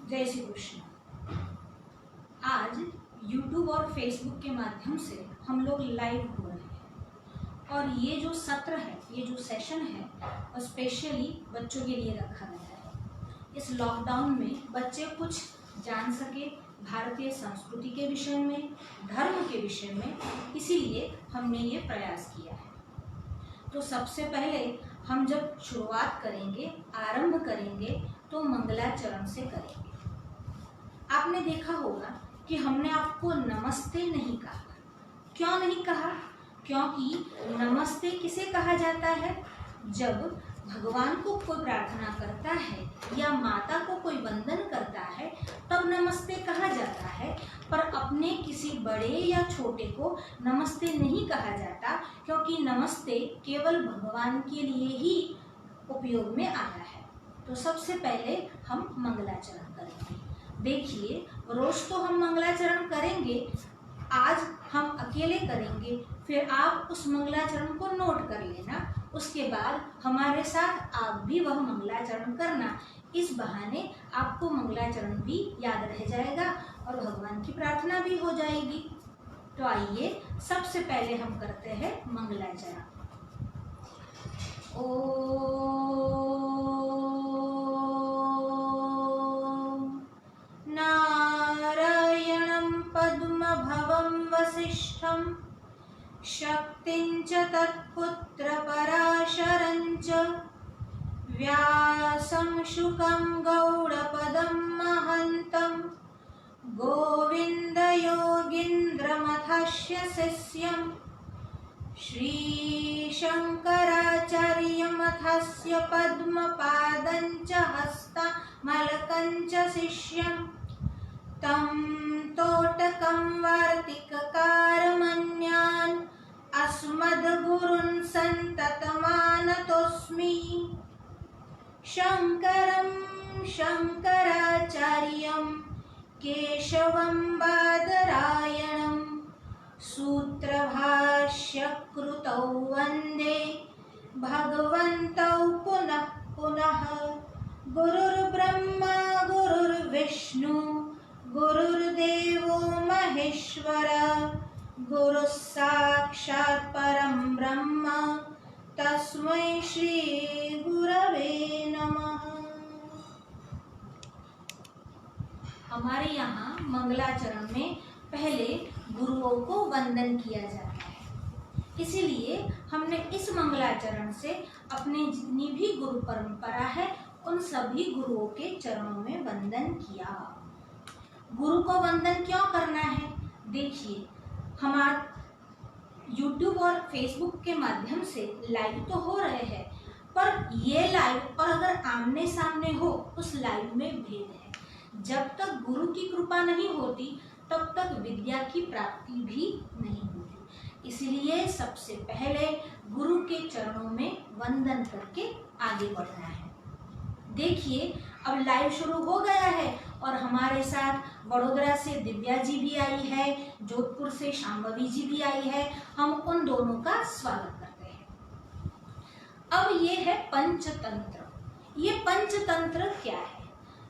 जय श्री कृष्ण। आज YouTube और Facebook के माध्यम से हम लोग लाइव हो रहे हैं और ये जो सत्र है, ये जो सेशन है, वो स्पेशली बच्चों के लिए रखा गया है। इस लॉकडाउन में बच्चे कुछ जान सके भारतीय संस्कृति के विषय में, धर्म के विषय में, इसीलिए हमने ये प्रयास किया है। तो सबसे पहले हम जब शुरुआत करेंगे, आरंभ करेंगे, तो मंगलाचरण से करेंगे। आपने देखा होगा कि हमने आपको नमस्ते नहीं कहा। क्यों नहीं कहा? क्योंकि नमस्ते किसे कहा जाता है? जब भगवान को कोई प्रार्थना करता है या माता को कोई वंदन करता है तब नमस्ते कहा जाता है, पर अपने किसी बड़े या छोटे को नमस्ते नहीं कहा जाता, क्योंकि नमस्ते केवल भगवान के लिए ही उपयोग में आया है। तो सबसे पहले हम मंगलाचरण करेंगे। देखिए, रोज तो हम मंगलाचरण करेंगे, आज हम अकेले करेंगे, फिर आप उस मंगलाचरण को नोट कर लेना। उसके बाद हमारे साथ आप भी वह मंगलाचरण करना। इस बहाने आपको मंगलाचरण भी याद रह जाएगा और भगवान की प्रार्थना भी हो जाएगी। तो आइए सबसे पहले हम करते हैं मंगलाचरण। नारायणं पद्मभवं वसिष्ठं शक्तिं च तत्पुत्रपराशरं च व्यासं शुकं गौडपदं महन्तं गोविन्दयोगीन्द्रमथस्य शिष्यं श्रीशङ्कराचार्यमथस्य पद्मपादं च हस्तमलकं च शिष्यं तं तोटकं वार्तिककारमन्यान् अस्मद्गुरून् सन्ततमानतोऽस्मि। शङ्करं शङ्कराचार्यं केशवं बादरायणं सूत्रभाष्यकृतौ वन्दे भगवन्तौ पुनः पुनः। गुरुर्ब्रह्मा गुरुर्विष्णु गुरुर्देवो महेश्वर गुरुः साक्षात् परं ब्रह्म तस्मै श्री गुरवे नमः। हमारे यहाँ मंगलाचरण में पहले गुरुओं को वंदन किया जाता है, इसीलिए हमने इस मंगलाचरण से अपने जितनी भी गुरु परंपरा है उन सभी गुरुओं के चरणों में वंदन किया। गुरु को वंदन क्यों करना है? देखिए, हमारे YouTube और Facebook के माध्यम से लाइव तो हो रहे हैं, पर ये लाइव और अगर आमने सामने हो उस लाइव में भेद है। जब तक गुरु की कृपा नहीं होती तब तक विद्या की प्राप्ति भी नहीं होती। इसलिए सबसे पहले गुरु के चरणों में वंदन करके आगे बढ़ना है। देखिए, अब लाइव शुरू हो गया है और हमारे साथ बड़ोदरा से दिव्या जी भी आई है, जोधपुर से शांभवी जी भी आई है। हम उन दोनों का स्वागत करते हैं। अब ये है पंचतंत्र। ये पंचतंत्र क्या है?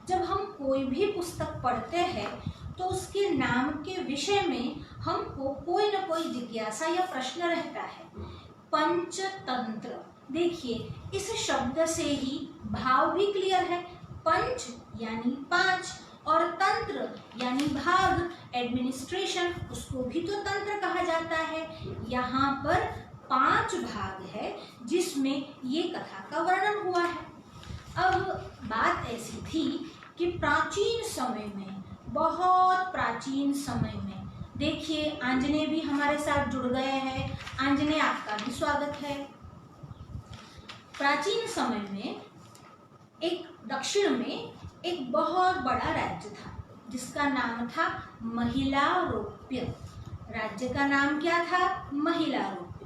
जब हम कोई भी पुस्तक पढ़ते हैं तो उसके नाम के विषय में हमको कोई न कोई जिज्ञासा या प्रश्न रहता है। पंचतंत्र, देखिए, इस शब्द से ही भाव भी क्लियर है। पंच यानी पांच और तंत्र यानी भाग, एडमिनिस्ट्रेशन, उसको भी तो तंत्र कहा जाता है। यहाँ पर 5 भाग है जिसमें ये कथा का वर्णन हुआ है। अब बात ऐसी थी कि प्राचीन समय में, बहुत प्राचीन समय में, देखिए आंजने भी हमारे साथ जुड़ गए हैं। आंजने, आपका भी स्वागत है। प्राचीन समय में एक दक्षिण में एक बहुत बड़ा राज्य था जिसका नाम था महिलारोप्य। राज्य का नाम क्या था? महिलारोप्य।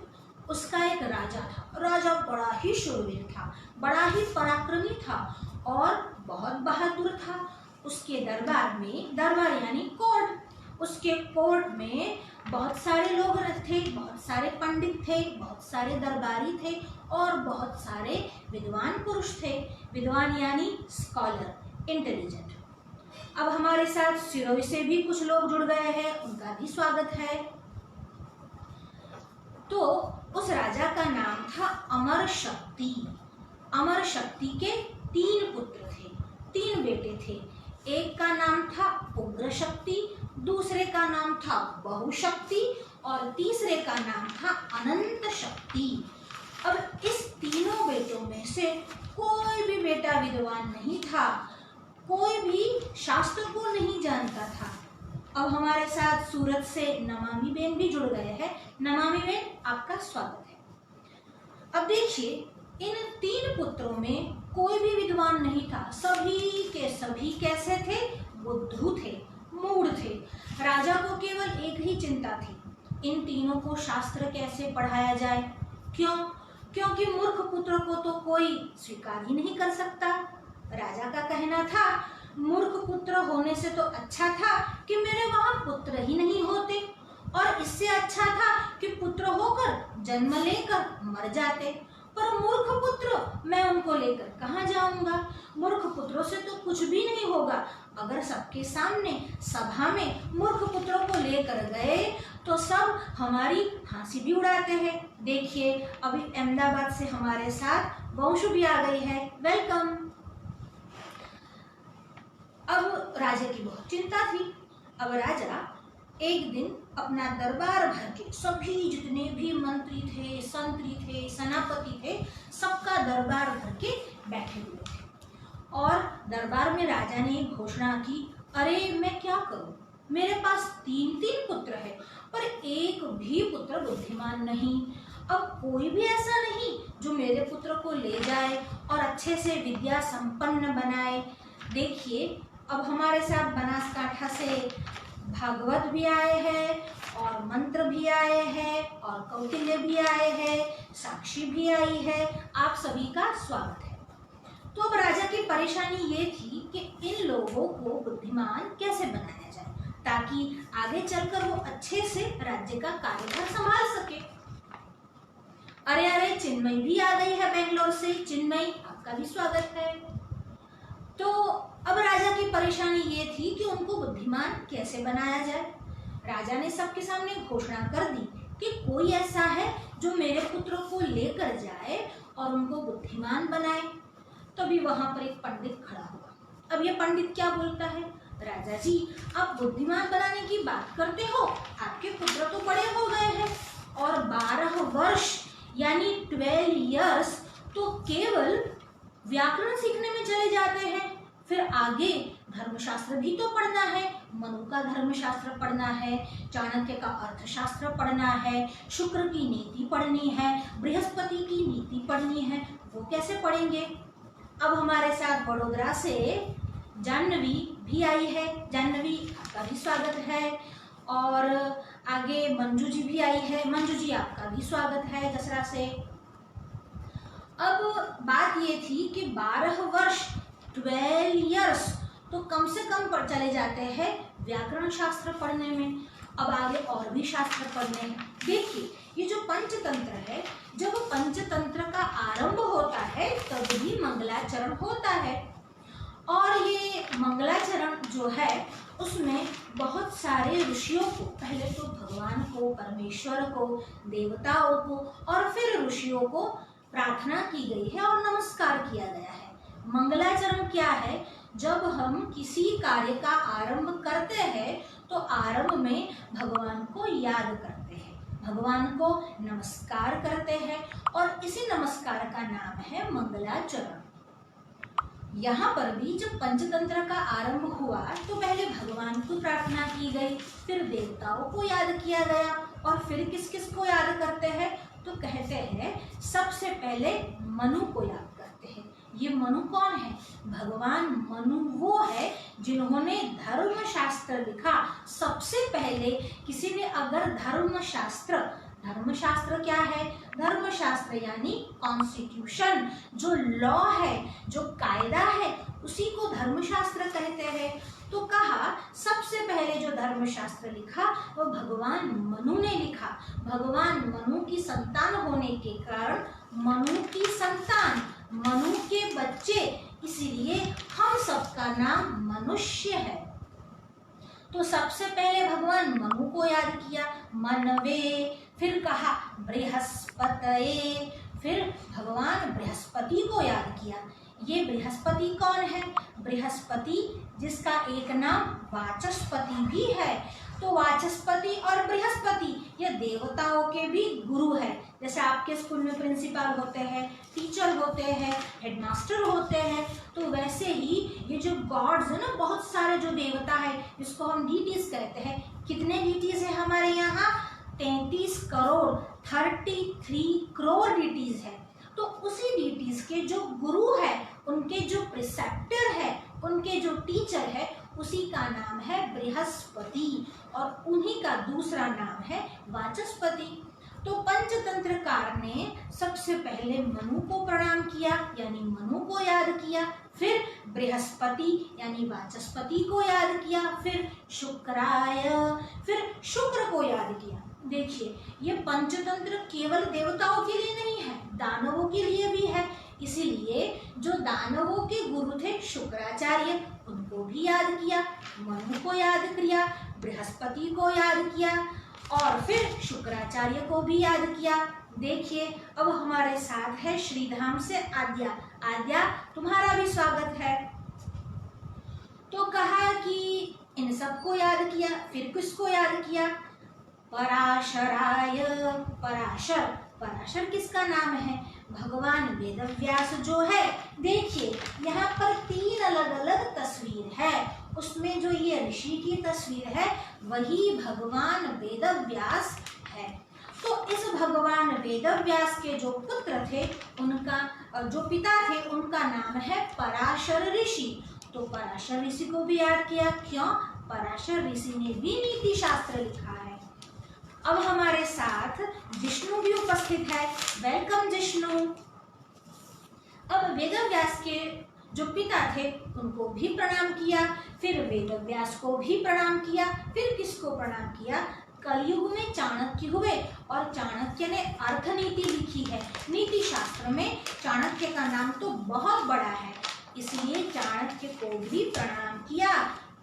उसका एक राजा था। राजा बड़ा ही शूरवीर था, बड़ा ही पराक्रमी था और बहुत बहादुर था। उसके दरबार में, दरबार यानी कोर्ट, उसके कोर्ट में बहुत सारे लोग थे, बहुत सारे पंडित थे, बहुत सारे दरबारी थे और बहुत सारे विद्वान पुरुष थे। विद्वान यानी स्कॉलर, इंटेलिजेंट। अब हमारे साथ सिरोही से भी कुछ लोग जुड़ गए हैं, उनका भी स्वागत है। तो उस राजा का नाम था अमर शक्ति। अमर शक्ति के 3 पुत्र थे, 3 बेटे थे। एक का नाम था उग्र शक्ति, दूसरे का नाम था बहुशक्ति और तीसरे का नाम था अनंत शक्ति। अब इस तीनों बेटों में से कोई भी बेटा विद्वान नहीं था, कोई भी शास्त्र को नहीं जानता था। अब हमारे साथ सूरत से नमामि बेन भी जुड़ गए हैं। नमामि बेन, आपका स्वागत है। अब देखिए, इन 3 पुत्रों में कोई भी विद्वान नहीं था। सभी के सभी कैसे थे? बुद्धू थे, मूढ़ थे। राजा को केवल एक ही चिंता थी, इन तीनों को शास्त्र कैसे पढ़ाया जाए। क्यों? क्योंकि मूर्ख पुत्र को तो कोई स्वीकार ही नहीं कर सकता। राजा का कहना था, मूर्ख पुत्र होने से तो अच्छा था कि मेरे वहां पुत्र ही नहीं होते, और इससे अच्छा था कि पुत्र होकर जन्म लेकर मर जाते। पर मूर्ख पुत्र, मैं उनको लेकर कहाँ जाऊंगा? मूर्ख पुत्रों से तो कुछ भी नहीं होगा। अगर सबके सामने सभा में मूर्ख पुत्रों को लेकर गए तो सब हमारी हंसी भी उड़ाते हैं। देखिए, अभी अहमदाबाद से हमारे साथ वंशु भी आ गई है, वेलकम। अब राजा की बहुत चिंता थी। अब राजा एक दिन अपना दरबार भर के सभी जितने भी मंत्री थे, संतरी थे, सेनापति थे, सबका दरबार भर के बैठे हुए थे। और दरबार में राजा ने घोषणा की, अरे मैं क्या करूं, मेरे पास 3 पुत्र हैं, पर एक भी पुत्र बुद्धिमान नहीं। अब कोई भी ऐसा नहीं जो मेरे पुत्र को ले जाए और अच्छे से विद्या संपन्न बनाए। देखिए, अब हमारे साथ बनासकांठा से भागवत भी आए हैं और मंत्र भी आए हैं और कौटिल्य भी आए हैं, साक्षी भी आई है। आप सभी का स्वागत है। तो अब राजा की परेशानी ये थी कि इन लोगों को बुद्धिमान कैसे बनाया जाए ताकि आगे चलकर वो अच्छे से राज्य का कार्यभार संभाल सके। अरे अरे, चिन्मयी भी आ गई है बेंगलोर से। चिन्मयी, आपका भी स्वागत है। तो अब राजा की परेशानी ये थी कि उनको बुद्धिमान कैसे बनाया जाए। राजा ने सबके सामने घोषणा कर दी कि कोई ऐसा है जो मेरे पुत्रों को लेकर जाए और उनको बुद्धिमान बनाए। तभी वहां पर एक पंडित खड़ा हुआ। अब ये पंडित क्या बोलता है, राजा जी, आप बुद्धिमान बनाने की बात करते हो, आपके पुत्र तो बड़े हो गए हैं और 12 वर्ष यानी 12 इयर्स तो केवल व्याकरण सीखने में चले जाते हैं। फिर आगे धर्मशास्त्र भी तो पढ़ना है, मनु का धर्मशास्त्र पढ़ना है, चाणक्य का अर्थशास्त्र पढ़ना है, शुक्र की नीति पढ़नी है, बृहस्पति की नीति पढ़नी है, वो कैसे पढ़ेंगे। अब हमारे साथ वडोदरा से जाह्नवी भी आई है। जाह्नवी, आपका भी स्वागत है। और आगे मंजू जी भी आई है। मंजू जी, आपका भी स्वागत है दसरा से। अब बात ये थी कि 12 वर्ष 12 इयर्स तो कम से कम पर चले जाते हैं व्याकरण शास्त्र पढ़ने में। अब आगे और भी शास्त्र पढ़ने हैं। देखिए, ये जो पंचतंत्र है, जब पंचतंत्र का आरंभ होता है तब भी मंगलाचरण होता है। और ये मंगलाचरण जो है उसमें बहुत सारे ऋषियों को, पहले तो भगवान को, परमेश्वर को, देवताओं को और फिर ऋषियों को प्रार्थना की गई है और नमस्कार किया गया है। मंगलाचरण क्या है? जब हम किसी कार्य का आरंभ करते हैं तो आरंभ में भगवान को याद करते हैं, भगवान को नमस्कार करते हैं और इसी नमस्कार का नाम है मंगलाचरण। यहाँ पर भी जब पंचतंत्र का आरंभ हुआ तो पहले भगवान को प्रार्थना की गई, फिर देवताओं को याद किया गया और फिर किस किस को याद करते हैं तो कहते हैं सबसे पहले मनु को याद करते हैं। ये मनु कौन है? भगवान मनु वो है जिन्होंने धर्मशास्त्र लिखा। सबसे पहले किसी ने अगर धर्मशास्त्र क्या है? धर्मशास्त्र यानी कॉन्स्टिट्यूशन, जो लॉ है, जो कायदा है, उसी को धर्मशास्त्र कहते हैं। तो कहा सबसे पहले जो धर्मशास्त्र लिखा वो भगवान मनु ने लिखा। भगवान मनु की संतान होने के कारण मनु की संतान, मनु के बच्चे, इसीलिए हम सबका नाम मनुष्य है। तो सबसे पहले भगवान मनु को याद किया, मनवे, फिर कहा बृहस्पतये, फिर भगवान बृहस्पति को याद किया। ये बृहस्पति कौन है? बृहस्पति जिसका एक नाम वाचस्पति भी है। तो वाचस्पति और बृहस्पति ये देवताओं के भी गुरु है। जैसे आपके स्कूल में प्रिंसिपल होते हैं, टीचर होते हैं, हेडमास्टर होते हैं, तो वैसे ही ये जो गॉड्स है ना, बहुत सारे जो देवता है जिसको हम डीटीज कहते हैं। कितने डीटीज है हमारे यहाँ? 33 करोड़, 33 करोड़ डीटीज है। तो उसी डीटीज के जो गुरु है, उनके जो प्रिसेप्टर है, उनके जो टीचर है, उसी का नाम है बृहस्पति और उन्हीं का दूसरा नाम है वाचस्पति। तो पंचतंत्रकार ने सबसे पहले मनु को प्रणाम किया, यानी मनु को याद किया, फिर बृहस्पति यानी वाचस्पति को याद किया, फिर शुक्राय, फिर शुक्र को याद किया। देखिए, ये पंचतंत्र केवल देवताओं के लिए नहीं है, दानवों के लिए भी है। इसीलिए जो दानवों के गुरु थे शुक्राचार्य, उनको भी याद किया, मनु को याद किया, बृहस्पति को याद किया और फिर शुक्राचार्य को भी याद किया। देखिए, अब हमारे साथ है श्रीधाम से आद्या। आद्या, तुम्हारा भी स्वागत है। तो कहा कि इन सबको याद किया, फिर किसको याद किया? पराशराय। पराशर, पराशर किसका नाम है? भगवान वेदव्यास जो है। देखिए, यहाँ पर 3 अलग अलग तस्वीर है, उसमें जो ये ऋषि की तस्वीर है वही भगवान वेदव्यास है। तो इस भगवान वेदव्यास के जो पुत्र थे, उनका जो पिता थे, उनका नाम है पराशर ऋषि। तो पराशर ऋषि को भी याद किया। क्यों? पराशर ऋषि ने भी नीति शास्त्र लिखा है। अब हमारे साथ जिष्णु भी उपस्थित है। वेलकम जिष्णु। अब वेदव्यास के जो पिता थे उनको भी प्रणाम किया, फिर वेदव्यास को भी प्रणाम किया, फिर किसको प्रणाम किया? कलयुग में चाणक्य हुए और चाणक्य ने अर्थनीति लिखी है। नीति शास्त्र में चाणक्य का नाम तो बहुत बड़ा है, इसलिए चाणक्य को भी प्रणाम किया।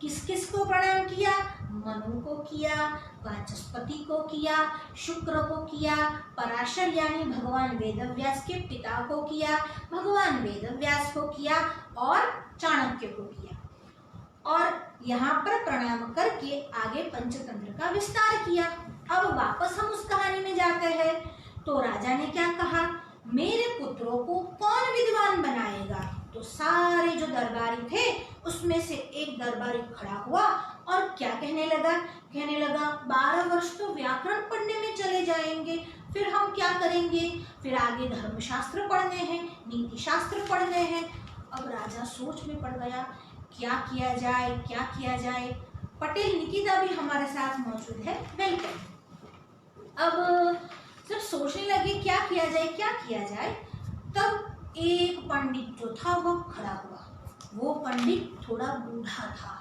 किस किस को प्रणाम किया? मनु को किया, वाचस्पति को किया, शुक्र को किया, पराशर यानी भगवान वेदव्यास के पिता को किया, भगवान वेदव्यास को किया और चाणक्य को किया। और यहाँ पर प्रणाम करके आगे पंचतंत्र का विस्तार किया। अब वापस हम उस कहानी में जाते हैं। तो राजा ने क्या कहा? मेरे पुत्रों को कौन विद्वान बनाएगा? तो सारे जो दरबारी थे उसमें से एक दरबारी खड़ा हुआ और क्या कहने लगा? कहने लगा 12 वर्ष तो व्याकरण पढ़ने में चले जाएंगे, फिर हम क्या करेंगे? फिर आगे धर्मशास्त्र पढ़ने हैं, नीति शास्त्र पढ़ने हैं। अब राजा सोच में पड़ गया, क्या किया जाए, क्या किया जाए। पटेल निकिता भी हमारे साथ मौजूद है, वेलकम। अब जब सोचने लगे क्या किया जाए, क्या किया जाए, तब एक पंडित जो था वो खड़ा हुआ। वो पंडित थोड़ा बूढ़ा था,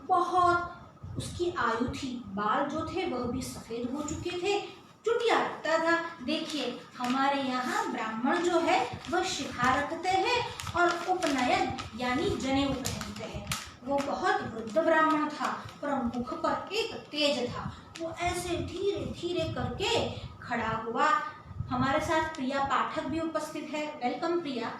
बहुत उसकी आयु थी, बाल जो थे वह भी सफेद हो चुके थे, चुटिया रखता था। देखिए, हमारे यहाँ ब्राह्मण जो है वह शिखा रखते हैं और उपनयन यानी जनेऊ पहनते हैं। वो बहुत वृद्ध ब्राह्मण था, पर मुख पर एक तेज था। वो ऐसे धीरे धीरे करके खड़ा हुआ। हमारे साथ प्रिया पाठक भी उपस्थित है, वेलकम प्रिया।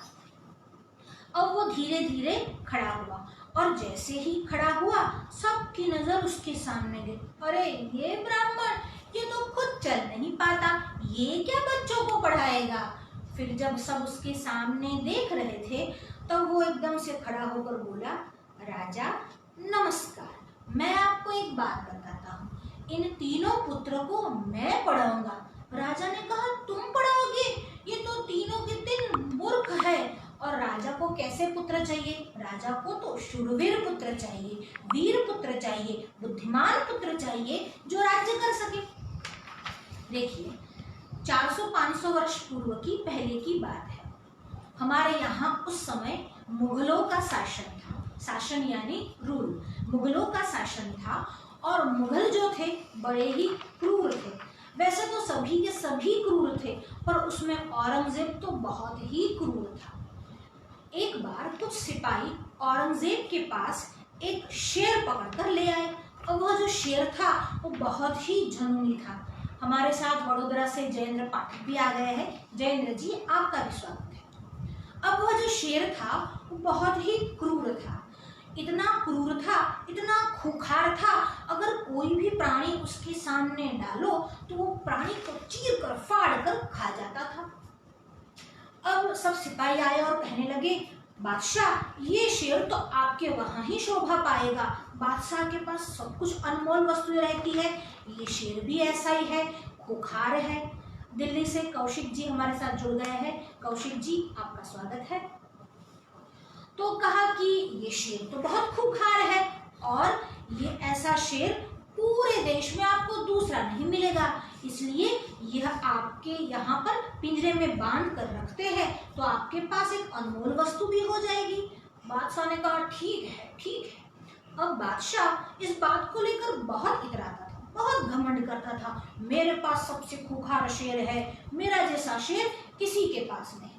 अब वो धीरे धीरे खड़ा हुआ और जैसे ही खड़ा हुआ सबकी नजर उसके सामने गई। अरे ये ब्राह्मण, ये तो खुद चल नहीं पाता, ये क्या बच्चों को पढ़ाएगा। फिर जब सब उसके सामने देख रहे थे तब वो एकदम से खड़ा होकर बोला, राजा नमस्कार, मैं आपको एक बात बताता हूँ, इन तीनों पुत्र को मैं पढ़ाऊंगा। राजा ने कहा, तुम पढ़ाओगे? ये तो तीनों के तीन मूर्ख है। और राजा को कैसे पुत्र चाहिए? राजा को तो शूरवीर पुत्र चाहिए, वीर पुत्र चाहिए, बुद्धिमान पुत्र चाहिए जो राज्य कर सके। देखिए, 400-500 वर्ष पूर्व की पहले की बात है। हमारे यहाँ उस समय मुगलों का शासन था। शासन यानी रूल, मुगलों का शासन था और मुगल जो थे बड़े ही क्रूर थे। वैसे तो सभी के सभी क्रूर थे, पर उसमें औरंगजेब तो बहुत ही क्रूर था। एक बार कुछ सिपाही औरंगजेब के पास एक शेर पकड़ कर ले आए। और वह जो शेर था वो बहुत ही जुनूनी था। हमारे साथ वडोदरा से जयेंद्र पाठक भी आ गए हैं। जयेंद्र जी, आपका भी स्वागत है। अब वह जो शेर था वो बहुत ही क्रूर था, इतना क्रूर था, इतना खूंखार था, अगर कोई भी प्राणी उसके सामने डालो तो वो प्राणी को चीर कर फाड़ कर खा जाता था। अब सब सिपाही आए और कहने लगे, बादशाह, ये शेर तो आपके वहां ही शोभा पाएगा। बादशाह के पास सब कुछ अनमोल वस्तुएं रहती है, ये शेर भी ऐसा ही है, खूंखार है। दिल्ली से कौशिक जी हमारे साथ जुड़ गए हैं। कौशिक जी, आपका स्वागत है। तो कहा कि ये शेर तो बहुत खूंखार है और ये ऐसा शेर पूरे देश में आपको दूसरा नहीं मिलेगा, इसलिए यह आपके यहाँ पर पिंजरे में बांध कर रखते हैं तो आपके पास एक अनमोल वस्तु भी हो जाएगी। बादशाह ने कहा, ठीक है, ठीक है। अब बादशाह इस बात को लेकर बहुत इतराता था, बहुत घमंड करता था। मेरे पास सबसे खूंखार शेर है, मेरा जैसा शेर किसी के पास नहीं।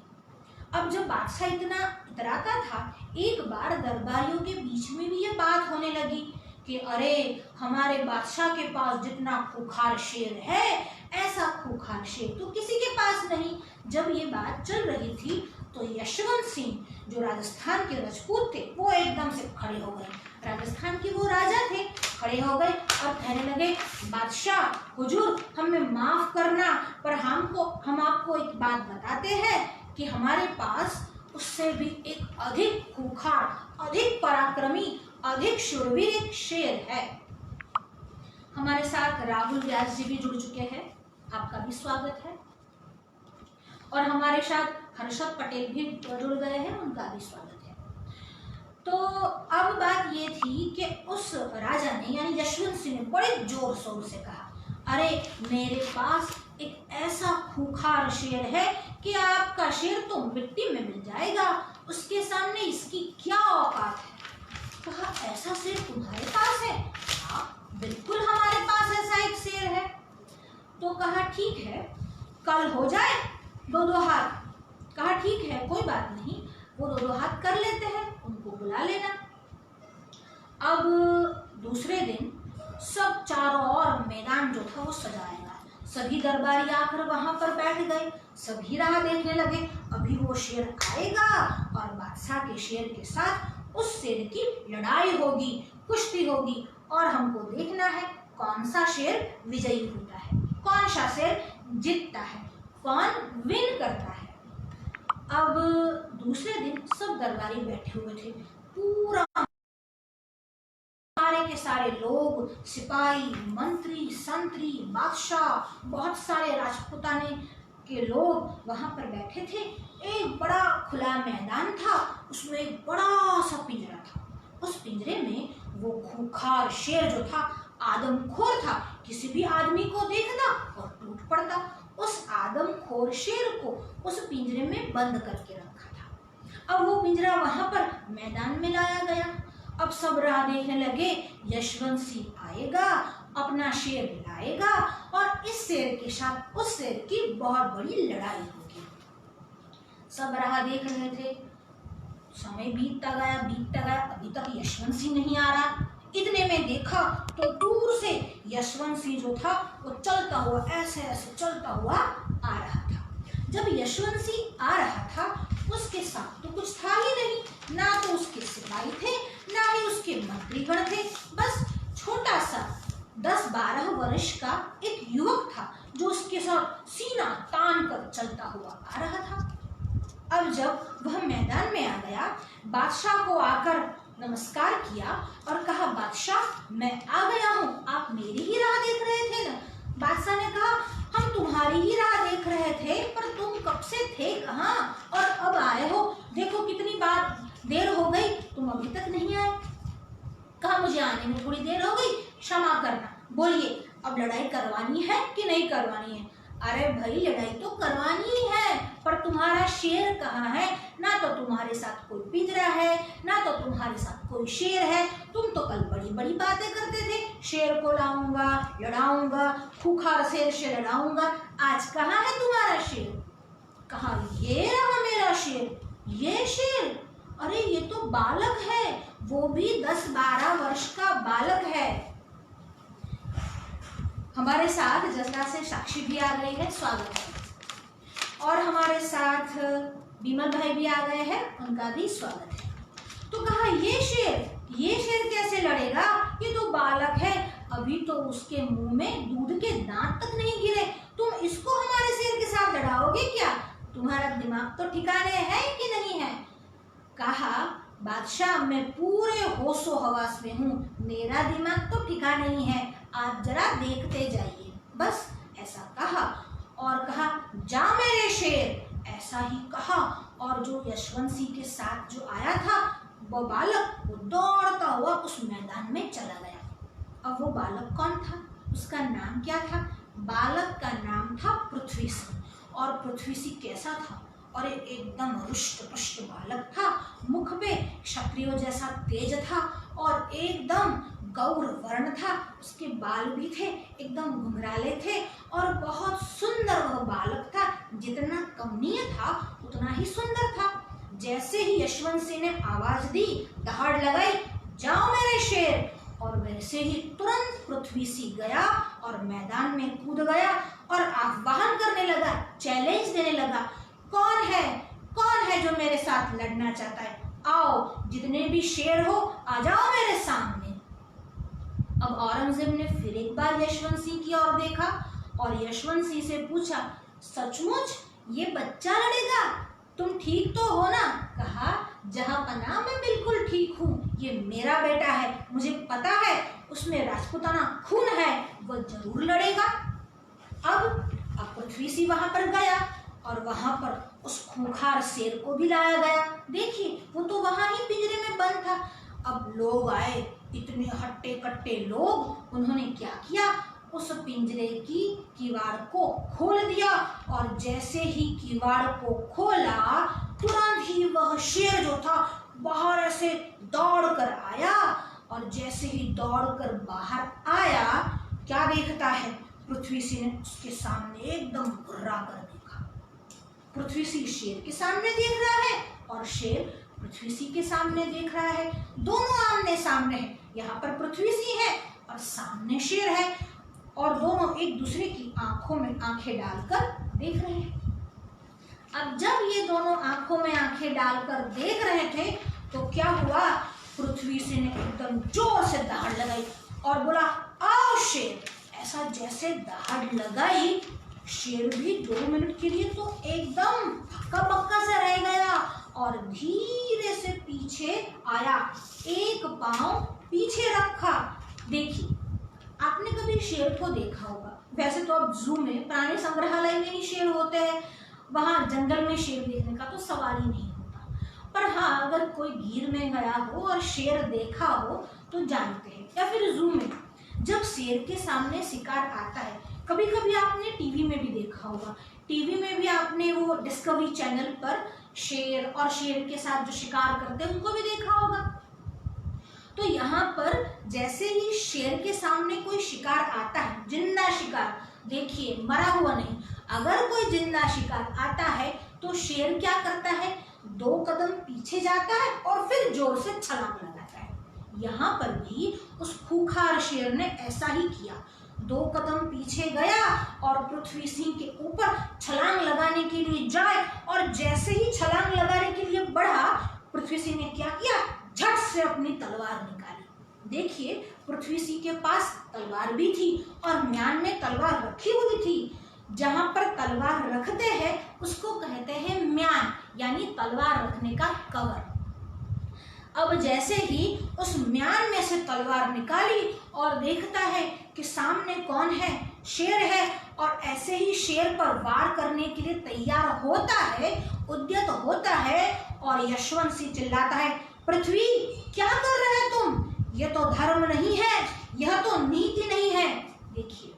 अब जब बादशाह इतना इतराता था, एक बार दरबारियों के बीच में भी ये बात होने लगी कि अरे, हमारे बादशाह के पास जितना खूंखार शेर है, ऐसा खूंखार शेर तो किसी के पास नहीं। जब ये बात चल रही थी तो यशवंत सिंह, जो राजस्थान के राजपूत थे, वो एकदम से खड़े हो गए। राजस्थान के वो राजा थे, खड़े हो गए और कहने लगे, बादशाह हुजूर, हमें माफ करना, पर हम आपको एक बात बताते हैं कि हमारे पास उससे भी एक अधिक खूंखार, अधिक पराक्रमी, अधिक शूरवीर एक शेर है। हमारे साथ राहुल व्यास जी भी जुड़ चुके हैं, आपका भी स्वागत है। और हमारे साथ हर्षद पटेल भी जुड़ गए हैं, उनका भी स्वागत है। तो अब बात ये थी कि उस राजा ने, यानी यशवंत सिंह ने बड़े जोर शोर से कहा, अरे, मेरे पास एक ऐसा खूंखार शेर है कि आपका शेर तो मिट्टी में मिल जाएगा, उसके सामने इसकी क्या औकात है। कहा, ऐसा शेर तुम्हारे पास है? हाँ, बिल्कुल हमारे पास ऐसा एक शेर है। तो कहा, ठीक है, कल हो जाए दो हाथ। कहा, ठीक है, कोई बात नहीं, वो दो हाथ कर लेते हैं, उनको बुला लेना। अब दूसरे दिन सब चारों ओर मैदान जो था वो सजाया गया। सभी दरबारी आकर वहां पर बैठ गए, सभी राह देखने लगे, अभी वो शेर आएगा और बादशाह के शेर के साथ उस शेर की लड़ाई होगी, कुश्ती होगी, और हमको देखना है कौन सा शेर विजयी होता है, कौन सा शेर जीतता है, कौन विन करता है। अब दूसरे दिन सब दरबारी बैठे हुए थे, पूरा सारे के सारे लोग, सिपाही, मंत्री, संतरी, बादशाह, बहुत सारे राजपूताने के लोग वहां पर बैठे थे। एक बड़ा खुला मैदान था, उसमें एक बड़ा सा पिंजरा था। उस पिंजरे में वो खूंखार शेर जो था, आदमखोर था, किसी भी आदमी को देखता और टूट पड़ता। उस आदमखोर शेर को उस पिंजरे में बंद करके रखा था। अब वो पिंजरा वहां पर मैदान में लाया गया। अब सब राह देखने लगे, यशवंत सिंह आएगा, अपना शेर लाएगा और इस शेर के साथ उस शेर की बहुत बड़ी लड़ाई होगी। सब राह देख रहे थे, समय बीतता गया, अभी तक यशवंत सिंह नहीं आ रहा। इतने में देखा तो दूर से यशवंत सिंह जो था वो चलता हुआ, ऐसे ऐसे चलता हुआ आ रहा था। जब यशवंत सिंह आ रहा था, उसके साथ तो कुछ था ही नहीं, ना तो उसके सिपाही थे, ना ही उसके मंत्रीगण थे, बस छोटा सा 10-12 वर्ष का एक युवक था जो उसके साथ सीना तान कर चलता हुआ आ रहा था। अब जब वह मैदान में आ गया, बादशाह को आकर नमस्कार किया और कहा, बादशाह, मैं आ गया हूँ, आप मेरी ही राह देख रहे थे ना? बादशाह ने कहा, हम तुम्हारी ही राह देख रहे थे, पर तुम कब से थे कहाँ और अब आए हो? देखो कितनी बार देर हो गई, तुम अभी तक नहीं आए। कहा, मुझे आने में थोड़ी देर हो गई, क्षमा करना, बोलिए अब लड़ाई करवानी है कि नहीं करवानी है? अरे भाई, लड़ाई तो करवानी ही है, पर तुम्हारा शेर कहाँ है? ना तो तुम्हारे साथ कोई पिंजरा है, ना तो तुम्हारे साथ कोई शेर है। तुम तो कल बड़ी बड़ी बातें करते थे, शेर को लाऊंगा, लड़ाऊंगा, खूंखार शेर से लड़ाऊंगा, आज कहाँ है तुम्हारा शेर? कहा, ये रहा मेरा शेर, ये शेर। अरे ये तो बालक है, वो भी 10-12 वर्ष का बालक है। हमारे साथ जसरा से साक्षी भी आ गई है, स्वागत है। और हमारे साथ विमल भाई भी आ गए हैं, उनका भी स्वागत है। तो कहा ये शेर कैसे लड़ेगा, ये तो बालक है, अभी तो उसके मुंह में दूध के दांत तक नहीं गिरे, तुम इसको हमारे शेर के साथ लड़ाओगे क्या? तुम्हारा दिमाग तो ठिकाने है कि नहीं है? कहा बादशाह, मैं पूरे होशो हवास में हूँ, मेरा दिमाग तो ठिकाना नहीं है, आप जरा देखते जाइए, बस ऐसा कहा। और कहा जा मेरे शेर, ऐसा ही कहा। और जो यशवंत सिंह के साथ जो आया था वो बालक, वो दौड़ता हुआ उस मैदान में चला गया। अब वो बालक कौन था, उसका नाम क्या था? बालक का नाम था पृथ्वी सिंह। और पृथ्वी सिंह कैसा था? और एकदम रुष्ट पुष्ट बालक था, मुख पे क्षत्रियो जैसा तेज था और एकदम गौर वर्ण था, उसके बाल भी थे एकदम घुंघराले थे और बहुत सुंदर वह बालक था, जितना कमनीय था उतना ही सुंदर था। जैसे ही यशवंत सिंह ने आवाज दी, दहाड़ लगाई, जाओ मेरे शेर, और वैसे ही तुरंत पृथ्वी सिंह गया और मैदान में कूद गया और आह्वान करने लगा, चैलेंज देने लगा, कौन है जो मेरे साथ लड़ना चाहता है? आओ, जितने भी शेर हो आ जाओ मेरे सामने। अब औरंगजेब ने फिर एक बार यशवंत सिंह की ओर देखा और यशवंत सिंह से पूछा, सचमुच ये बच्चा लड़ेगा? तुम ठीक तो हो ना? कहा जहां पना मैं बिल्कुल ठीक हूँ, ये मेरा बेटा है, मुझे पता है उसमें राजपूताना खून है, वो जरूर लड़ेगा। अब पृथ्वी सिंह वहां पर गया और वहां पर उस खूंखार शेर को भी लाया गया। देखिए वो तो वहां ही पिंजरे में बंद था। अब लोग आए, इतने हट्टे कट्टे लोग, उन्होंने क्या किया, उस पिंजरे की किवाड़ को खोल दिया और जैसे ही किवाड़ को खोला, तुरंत ही वह शेर जो था बाहर ऐसे दौड़ कर आया। और जैसे ही दौड़कर बाहर आया, क्या देखता है, पृथ्वी सिंह ने उसके सामने एकदम घुर्रा कर देखा। पृथ्वी सिंह शेर के सामने देख रहा है और शेर पृथ्वी सिंह के सामने देख रहा है, दोनों आमने सामने हैं। यहाँ पर पृथ्वी सिंह है और सामने शेर है और दोनों एक दूसरे की आंखों में आंखें डालकर देख रहे हैं। अब जब ये दोनों आंखों में आंखें डालकर देख रहे थे तो क्या हुआ, पृथ्वी सिंह ने एकदम जोर से दहाड़ लगाई और बोला, आओ शेर। ऐसा जैसे दहाड़ लगाई, शेर भी 2 मिनट के लिए तो एकदम हक्का बक्का से रह गया और धीरे से पीछे आया, एक पांव पीछे रखा। देखिए, आपने कभी शेर को देखा होगा, वैसे तो अब जू में, प्राणी संग्रहालय में ही शेर होते हैं, वहां जंगल में शेर देखने का तो सवाल ही नहीं होता। पर हाँ, अगर कोई गिर में गया हो और शेर देखा हो तो जानते हैं। या फिर जू में जब शेर के सामने शिकार आता है, कभी कभी आपने टीवी में भी देखा होगा, टीवी में भी आपने वो डिस्कवरी चैनल पर शेर और शेर के साथ जो शिकार करते हैं उनको भी देखा होगा। तो यहाँ पर जैसे ही शेर के सामने कोई शिकार आता है, जिंदा शिकार, देखिए मरा हुआ नहीं, अगर कोई जिंदा शिकार आता है तो शेर क्या करता है, 2 कदम पीछे जाता है और फिर जोर से छलांग लगाता है। यहाँ पर भी उस खूंखार शेर ने ऐसा ही किया, 2 कदम पीछे गया और पृथ्वी सिंह के ऊपर छलांग लगाने के लिए जाए और जैसे ही छलांग लगाने के लिए बढ़ा, पृथ्वी सिंह ने क्या किया, झट से अपनी तलवार निकाली। देखिए, पृथ्वी सिंह के पास तलवार भी थी और म्यान में तलवार रखी हुई थी। जहां पर तलवार रखते हैं उसको कहते हैं म्यान, यानी तलवार रखने का कवर। अब जैसे ही उस म्यान में से तलवार निकाली और देखता है कि सामने कौन है, शेर है, और ऐसे ही शेर पर वार करने के लिए तैयार होता है, उद्यत होता है और यशवंत सिंह चिल्लाता है, पृथ्वी क्या कर रहे हैं तुम, यह तो धर्म नहीं है, यह तो नीति नहीं है। देखिए,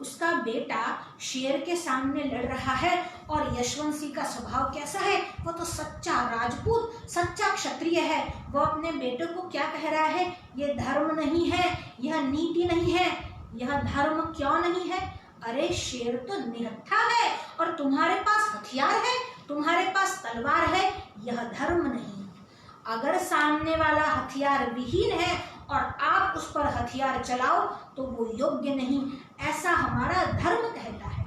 उसका बेटा शेर के सामने लड़ रहा है और यशवंत सिंह का स्वभाव कैसा है, वो तो सच्चा राजपूत, सच्चा क्षत्रिय है। वो अपने बेटे को क्या कह रहा है, ये धर्म नहीं है, यह नीति नहीं है। यह धर्म क्यों नहीं है, अरे शेर तो निहत्था है और तुम्हारे पास हथियार है, तुम्हारे पास तलवार है, यह धर्म नहीं। अगर सामने वाला हथियार विहीन है और आप उस पर हथियार चलाओ तो वो योग्य नहीं, ऐसा हमारा धर्म कहता है।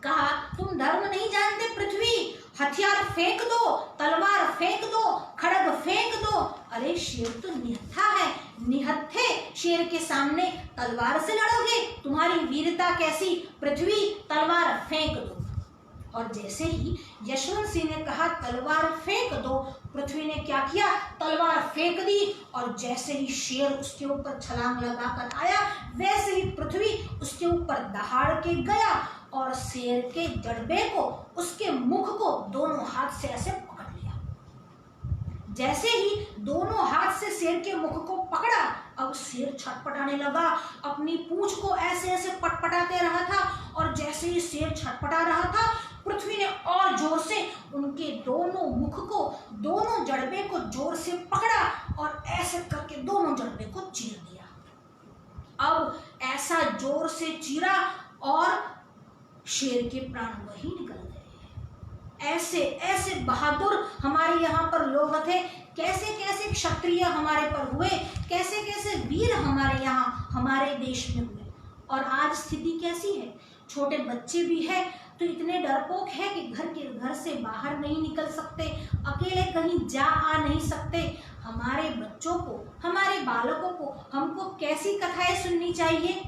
कहा तुम धर्म नहीं जानते पृथ्वी, हथियार फेंक दो, तलवार फेंक दो, खड़ग फेंक दो। अरे शेर तो निहत्था है, निहत्थे शेर के सामने तलवार से लड़ोगे? तुम्हारी वीरता कैसी? पृथ्वी तलवार फेंक दो। और जैसे ही यशवंत सिंह ने कहा तलवार फेंक दो, पृथ्वी ने क्या किया? तलवार फेंक दी। और जैसे ही शेर उसके ऊपर छलांग लगाकर आया, वैसे ही पृथ्वी उसके ऊपर दहाड़ के गया और शेर के जड़बे को, उसके मुख को दोनों हाथ से ऐसे पकड़ लिया। जैसे ही दोनों हाथ से शेर के मुख को पकड़ा, अब शेर छटपटाने लगा, अपनी पूंछ को ऐसे ऐसे पटपटाते रहा था। और जैसे ही शेर छटपटा रहा था, पृथ्वी ने और जोर से उनके दोनों मुख को, दोनों जड़बे को जोर से पकड़ा और ऐसे करके दोनों जड़बे को चीर दिया। अब ऐसा जोर से चीरा और शेर के प्राण वही निकल गए। ऐसे ऐसे बहादुर हमारे यहाँ पर लोग थे, कैसे कैसे क्षत्रिय हमारे पर हुए, कैसे कैसे वीर हमारे यहाँ हमारे देश में हुए। और आज स्थिति कैसी है? छोटे बच्चे भी है तो इतने डरपोक है कि घर से बाहर नहीं निकल सकते, अकेले कहीं जा आ नहीं सकते। हमारे बच्चों को, हमारे बालकों को हमको कैसी कथाएं सुननी चाहिए?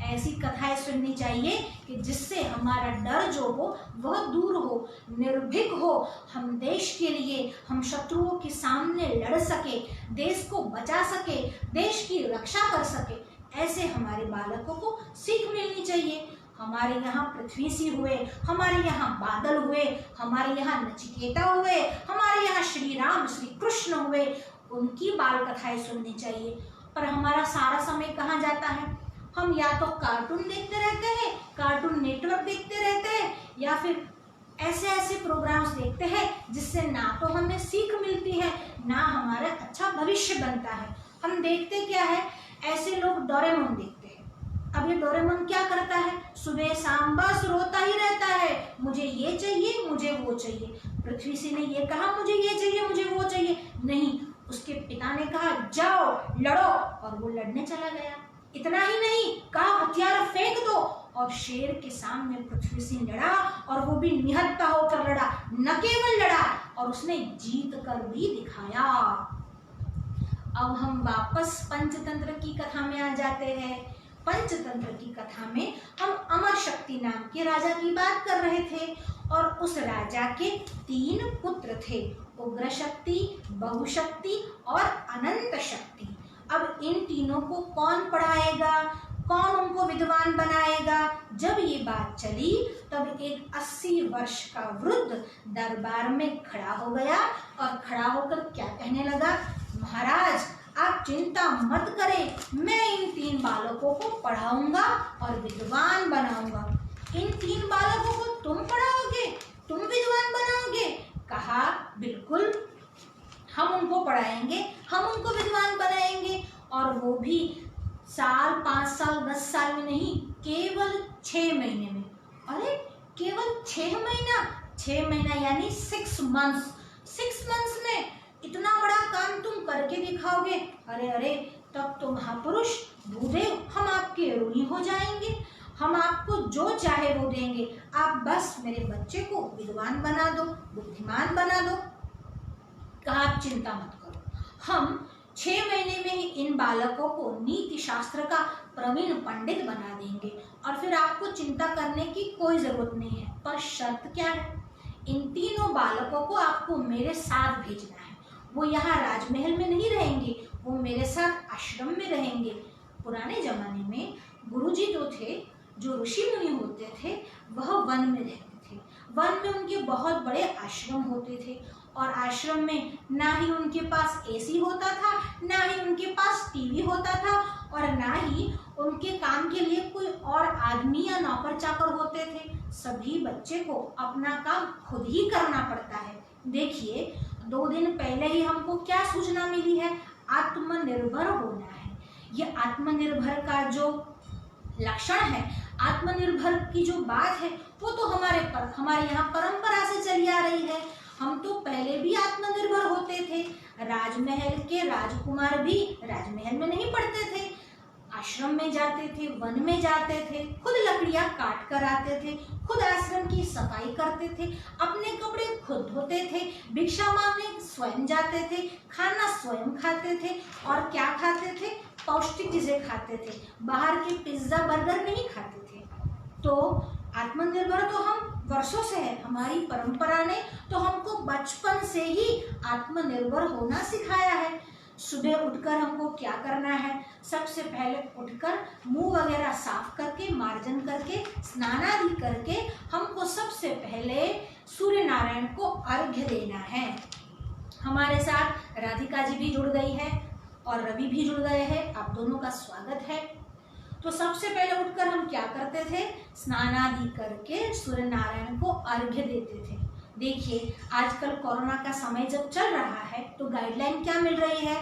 ऐसी कथाएं सुननी चाहिए कि जिससे हमारा डर जो हो वह दूर हो, निर्भीक हो, हम देश के लिए, हम शत्रुओं के सामने लड़ सके, देश को बचा सके, देश की रक्षा कर सके। ऐसे हमारे बालकों को सीख मिलनी चाहिए। हमारे यहाँ पृथ्वी सी हुए, हमारे यहाँ बादल हुए, हमारे यहाँ नचिकेता हुए, हमारे यहाँ श्री राम श्री कृष्ण हुए, उनकी बाल कथाएं सुननी चाहिए। पर हमारा सारा समय कहाँ जाता है? हम या तो कार्टून देखते रहते हैं, कार्टून नेटवर्क देखते रहते हैं, या फिर ऐसे ऐसे प्रोग्राम्स देखते हैं जिससे ना तो हमें सीख मिलती है, ना हमारा अच्छा भविष्य बनता है। हम देखते क्या है? ऐसे लोग डोरेमोन देखते हैं। अब ये डोरेमोन क्या करता है? सुबह शाम बस रोता ही रहता है, मुझे ये चाहिए, मुझे वो चाहिए। पृथ्वी सिंह ने ये कहा मुझे ये चाहिए, मुझे वो चाहिए, नहीं, उसके पिता ने कहा जाओ लड़ो, और वो लड़ने चला गया। इतना ही नहीं, कहा हथियार फेंक दो, और शेर के सामने पृथ्वी सिंह लड़ा, और वो भी निहत्था होकर लड़ा, न केवल लड़ा और उसने जीत कर भी दिखाया। अब हम वापस पंचतंत्र की कथा में आ जाते हैं। पंचतंत्र की कथा में हम अमर शक्ति नाम के राजा की बात कर रहे थे, और उस राजा के 3 पुत्र थे, उग्र शक्ति, बहुशक्ति और अनंत शक्ति। अब इन तीनों को कौन पढ़ाएगा, कौन उनको विद्वान बनाएगा? जब ये बात चली तब एक 80 वर्ष का वृद्ध दरबार में खड़ा हो गया और खड़ा होकर क्या कहने लगा? महाराज, आप चिंता मत करें, मैं इन 3 बालकों को पढ़ाऊंगा और विद्वान बनाऊंगा। इन 3 बालकों को तुम पढ़ाओगे, तुम विद्वान बनाओगे? कहा बिल्कुल, हम उनको पढ़ाएंगे, हम उनको विद्वान बनाएंगे, और वो भी साल, 5 साल, 10 साल में नहीं, केवल 6 महीने में। अरे केवल 6 महीना, 6 महीना यानी 6 मंथ्स, 6 मंथ्स में इतना बड़ा काम तुम करके दिखाओगे? अरे अरे, तब तो महापुरुष भूदेव हम आपके ऋणी हो जाएंगे, हम आपको जो चाहे वो देंगे, आप बस मेरे बच्चे को विद्वान बना दो, बुद्धिमान बना दो। कहा आप चिंता मत करो, हम 6 महीने में ही इन बालकों को नीति शास्त्र का प्रवीण पंडित बना देंगे, और फिर आपको चिंता करने की कोई जरूरत नहीं है। पर शर्त क्या है? इन तीनों बालकों को आपको मेरे साथ भेजना है। वो यहाँ राजमहल में नहीं रहेंगे, वो मेरे साथ आश्रम में रहेंगे। पुराने जमाने में गुरुजी जो थे, जो ऋषि मुनि होते थे, वह वन में रहते थे। वन में उनके बहुत बड़े आश्रम होते थे, और आश्रम में ना ही उनके पास एसी होता था, ना ही उनके पास टीवी होता था, और ना ही उनके काम के लिए कोई और आदमी या नौकर चाकर होते थे। सभी बच्चे को अपना काम खुद ही करना पड़ता है। देखिए, 2 दिन पहले ही हमको क्या सूचना मिली है? आत्मनिर्भर होना है। ये आत्मनिर्भर का जो लक्षण है, आत्मनिर्भर की जो बात है, वो तो हमारे यहाँ परंपरा से चली आ रही है। हम तो पहले भी आत्मनिर्भर होते थे, राजमहल के राजकुमार भी राजमहल में नहीं पढ़ते थे, आश्रम में जाते थे, वन में जाते थे, खुद लकड़ियां काट कर आते थे, खुद आश्रम की सफाई करते थे, अपने कपड़े खुद धोते थे, भिक्षा मांगने स्वयं जाते थे, खाना स्वयं खाते थे। और क्या खाते थे? पौष्टिक चीजें खाते थे, बाहर के पिज्जा बर्गर नहीं खाते थे। तो आत्मनिर्भर तो हम वर्षों से है, हमारी परंपरा ने तो हमको बचपन से ही आत्मनिर्भर होना सिखाया है। सुबह उठकर हमको क्या करना है? सबसे पहले उठकर मुंह वगैरह साफ करके, मार्जन करके, स्नान आदि करके हमको सबसे पहले सूर्य नारायण को अर्घ्य देना है। हमारे साथ राधिका जी भी जुड़ गई है और रवि भी जुड़ गए हैं, आप दोनों का स्वागत है। तो सबसे पहले उठकर हम क्या करते थे? स्नान आदि करके सूर्य नारायण को अर्घ्य देते थे। देखिए, आजकल कोरोना का समय जब चल रहा है तो गाइडलाइन क्या मिल रही है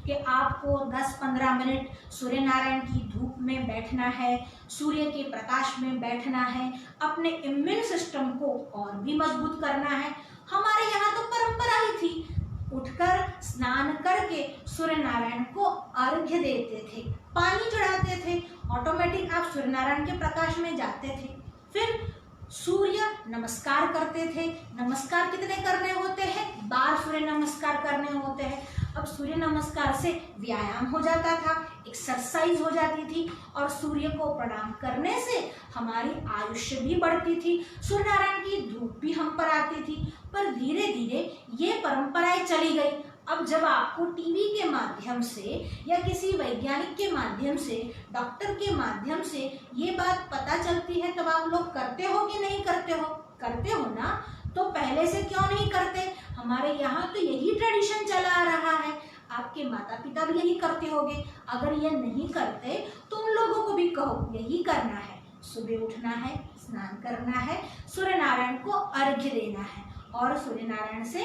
कि आपको 10-15 मिनट सूर्य नारायण की धूप में बैठना है, सूर्य के प्रकाश में बैठना है, अपने इम्यून सिस्टम को और भी मजबूत करना है। हमारे यहाँ तो परंपरा ही थी, उठकर स्नान करके सूर्य नारायण को अर्घ्य देते थे, पानी चढ़ाते थे, ऑटोमेटिक आप सूर्य नारायण के प्रकाश में जाते थे। फिर सूर्य नमस्कार करते थे। नमस्कार कितने करने होते हैं? 12 सूर्य नमस्कार करने होते हैं। अब सूर्य नमस्कार से व्यायाम हो जाता था, एक्सरसाइज हो जाती थी और सूर्य को प्रणाम करने से हमारी आयुष्य भी बढ़ती थी, सूर्य नारायण की धूप भी हम पर आती थी। पर धीरे धीरे ये परंपराएं चली गई। अब जब आपको टीवी के माध्यम से या किसी वैज्ञानिक के माध्यम से, डॉक्टर के माध्यम से ये बात पता चलती है, तब आप लोग करते हो कि नहीं करते हो? करते हो ना? तो पहले से क्यों नहीं करते? हमारे यहाँ तो यही ट्रेडिशन चला आ रहा है, आपके माता पिता भी यही करते होंगे। अगर ये नहीं करते तो उन लोगों को भी कहो यही करना है। सुबह उठना है, स्नान करना है, सूर्य नारायण को अर्घ्य देना है और सूर्य नारायण से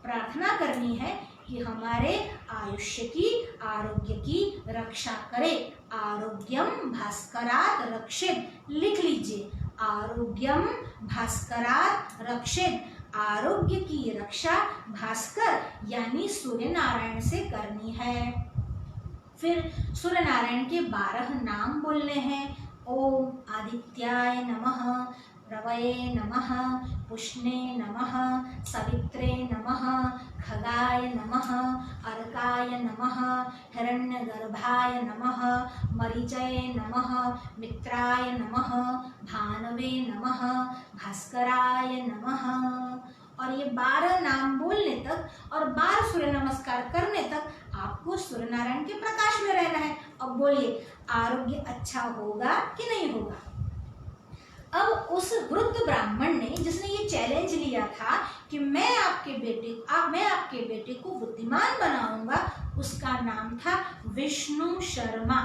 प्रार्थना करनी है कि हमारे आयुष्य की, आरोग्य की रक्षा करे। आरोग्यम भास्करात् रक्षेत्, लिख लीजिए, आरोग्यम भास्करात् रक्षेत्। आरोग्य की रक्षा भास्कर यानी सूर्य नारायण से करनी है। फिर सूर्य नारायण के 12 नाम बोलने हैं। ओम आदित्याय नमः, रवये नमः, पुष्णे नमः, सवित्रे नमः, खगाय नमः, अर्काय नमः, हिरण्यगर्भाय नमः, मरीचये नमः, मित्राय नमः, भानवे नमः, भास्कराय नमः। और ये 12 नाम बोलने तक और 12 सूर्य नमस्कार करने तक आपको सूर्य नारायण के प्रकाश में रहना है। अब बोलिए, आरोग्य अच्छा होगा कि नहीं होगा? अब उस वृद्ध ब्राह्मण ने, जिसने ये चैलेंज लिया था कि मैं आपके बेटे को बुद्धिमान बनाऊंगा, उसका नाम था विष्णु शर्मा।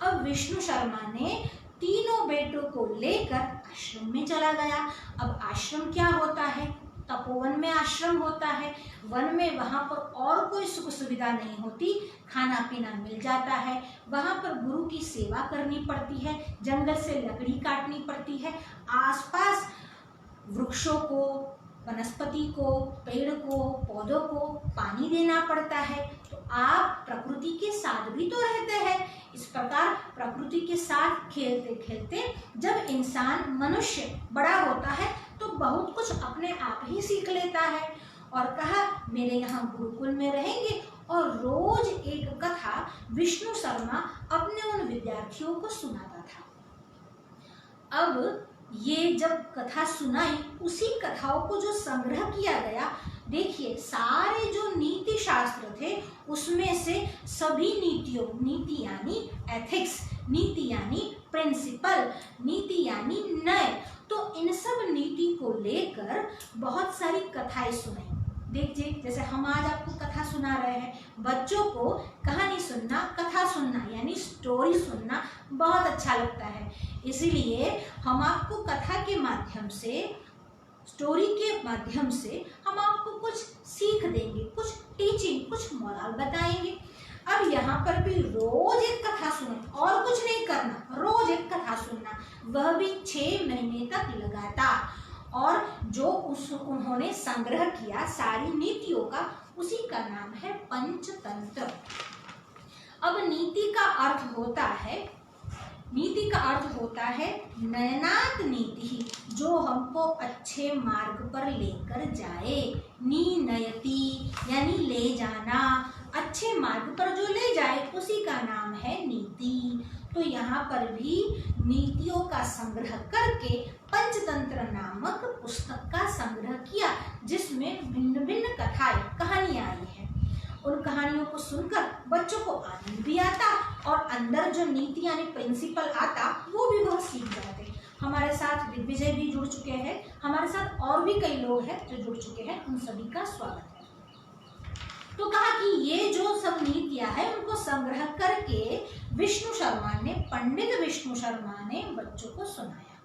अब विष्णु शर्मा ने तीनों बेटों को लेकर आश्रम में चला गया। अब आश्रम क्या होता है? तपोवन में आश्रम होता है। वन में वहाँ पर और कोई सुख सुविधा नहीं होती, खाना पीना मिल जाता है। वहाँ पर गुरु की सेवा करनी पड़ती है, जंगल से लकड़ी काटनी पड़ती है, आसपास वृक्षों को, वनस्पति को, पेड़ को, पौधों को पानी देना पड़ता है। तो आप प्रकृति के साथ भी तो रहते हैं। इस प्रकार प्रकृति के साथ खेलते खेलते जब इंसान, मनुष्य बड़ा होता है तो बहुत कुछ अपने आप ही सीख लेता है। और कहा मेरे यहाँ गुरुकुल में रहेंगे और रोज एक कथा विष्णु शर्मा अपने उन विद्यार्थियों को सुनाता था। अब ये जब कथा सुनाई, उसी कथाओं को जो संग्रह किया गया, देखिए सारे जो नीति शास्त्र थे उसमें से सभी नीतियों, नीति यानी एथिक्स, नीति यानी प्रिंसिपल, नीति यानी नय, तो इन सब नीति को लेकर बहुत सारी कथाएं सुनाई। देखिए, जैसे हम आज आपको कथा सुना रहे हैं, बच्चों को कहानी सुनना, कथा सुनना यानी स्टोरी सुनना बहुत अच्छा लगता है। इसीलिए हम आपको कथा के माध्यम से, स्टोरी के माध्यम से हम आपको कुछ सीख देंगे, कुछ टीचिंग, कुछ मोरल बताएंगे। अब यहाँ पर भी रोज एक कथा सुनो और कुछ नहीं करना, रोज एक कथा सुनना, वह भी 6 महीने तक लगातार। और जो उन्होंने संग्रह किया सारी नीतियों का, उसी का नाम है पंचतंत्र। अब नीति का अर्थ होता है नयनात् नीति, जो हमको अच्छे मार्ग पर लेकर जाए। नीनयति यानी ले जाना, अच्छे मार्ग पर जो ले जाए उसी का नाम है नीति। तो यहाँ पर भी नीतियों का संग्रह करके पंचतंत्र नामक पुस्तक का संग्रह किया, जिसमें भिन्न भिन्न कथाएं, कहानियां आई हैं। उन कहानियों को सुनकर बच्चों को आनंद भी आता और अंदर जो नीति यानी प्रिंसिपल आता वो भी बहुत सीख जाते। हमारे साथ दिग्विजय भी जुड़ चुके हैं, हमारे साथ और भी कई लोग हैं जो जुड़ चुके हैं, उन सभी का स्वागत है। तो कहा कि ये जो सब नीतियां हैं उनको संग्रह करके पंडित विष्णु शर्मा ने बच्चों को सुनाया।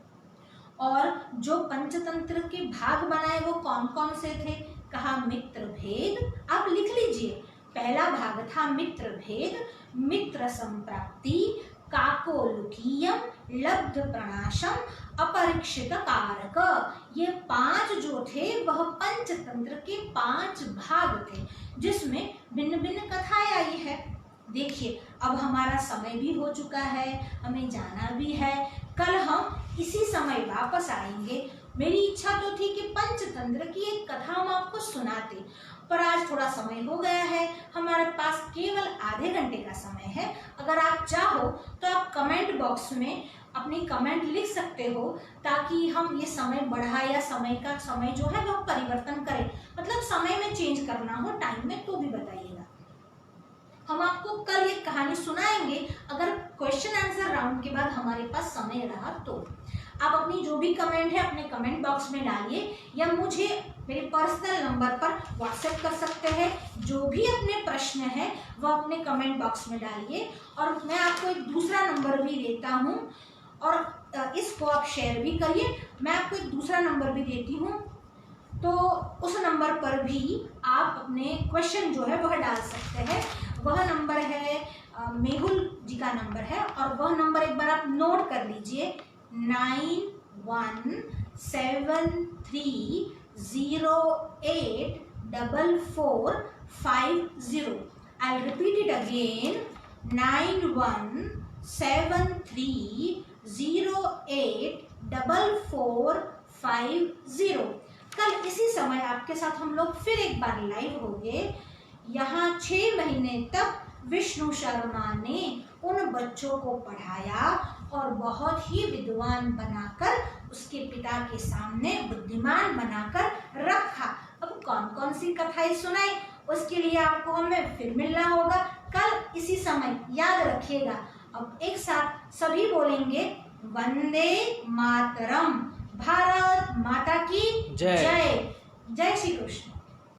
और जो पंचतंत्र के भाग बनाए वो कौन कौन से थे? कहा मित्र भेद, आप लिख लीजिए। पहला भाग था मित्र भेद, मित्र संप्राप्ति, काकोलुकीयम, लब्ध प्रणाशम, अपरीक्षित कारक। ये 5 जो थे वह पंचतंत्र के 5 भाग थे, जिसमें भिन्न भिन्न कथाएं आई है। देखिए अब हमारा समय भी हो चुका है, हमें जाना भी है। कल हम इसी समय वापस आएंगे। मेरी इच्छा तो थी कि पंचतंत्र की एक कथा हम आपको सुनाते, पर आज थोड़ा समय हो गया है, हमारे पास केवल आधे घंटे का समय है। अगर आप चाहो तो आप कमेंट बॉक्स में अपनी कमेंट लिख सकते हो, ताकि हम ये समय बढ़ाए या समय जो है वो परिवर्तन करें, मतलब समय में चेंज करना हो टाइम में तो भी बताइएगा। हम आपको कल एक कहानी सुनाएंगे, अगर क्वेश्चन आंसर राउंड के बाद हमारे पास समय रहा तो। आप अपनी जो भी कमेंट है अपने कमेंट बॉक्स में डालिए, या मुझे मेरे पर्सनल नंबर पर व्हाट्सएप कर सकते हैं। जो भी अपने प्रश्न है वह अपने कमेंट बॉक्स में डालिए। और मैं आपको एक दूसरा नंबर भी देता हूँ, और इसको आप शेयर भी करिए। मैं आपको एक दूसरा नंबर भी देती हूँ, तो उस नंबर पर भी आप अपने क्वेश्चन जो है वह डाल सकते हैं। वह नंबर है मेहुल जी का नंबर है, और वह नंबर एक बार आप नोट कर लीजिए, 9173084450। I'll repeat it again, 9173084450। कल इसी समय आपके साथ हम लोग फिर एक बार लाइव होंगे। यहाँ 6 महीने तक विष्णु शर्मा ने उन बच्चों को पढ़ाया और बहुत ही विद्वान बनाकर उसके पिता के सामने बुद्धिमान बनाकर रखा। अब कौन कौन सी कथाएं सुनाई, उसके लिए आपको हमें फिर मिलना होगा कल इसी समय, याद रखिएगा। अब एक साथ सभी बोलेंगे, वंदे मातरम, भारत माता की जय। जय श्री कृष्ण।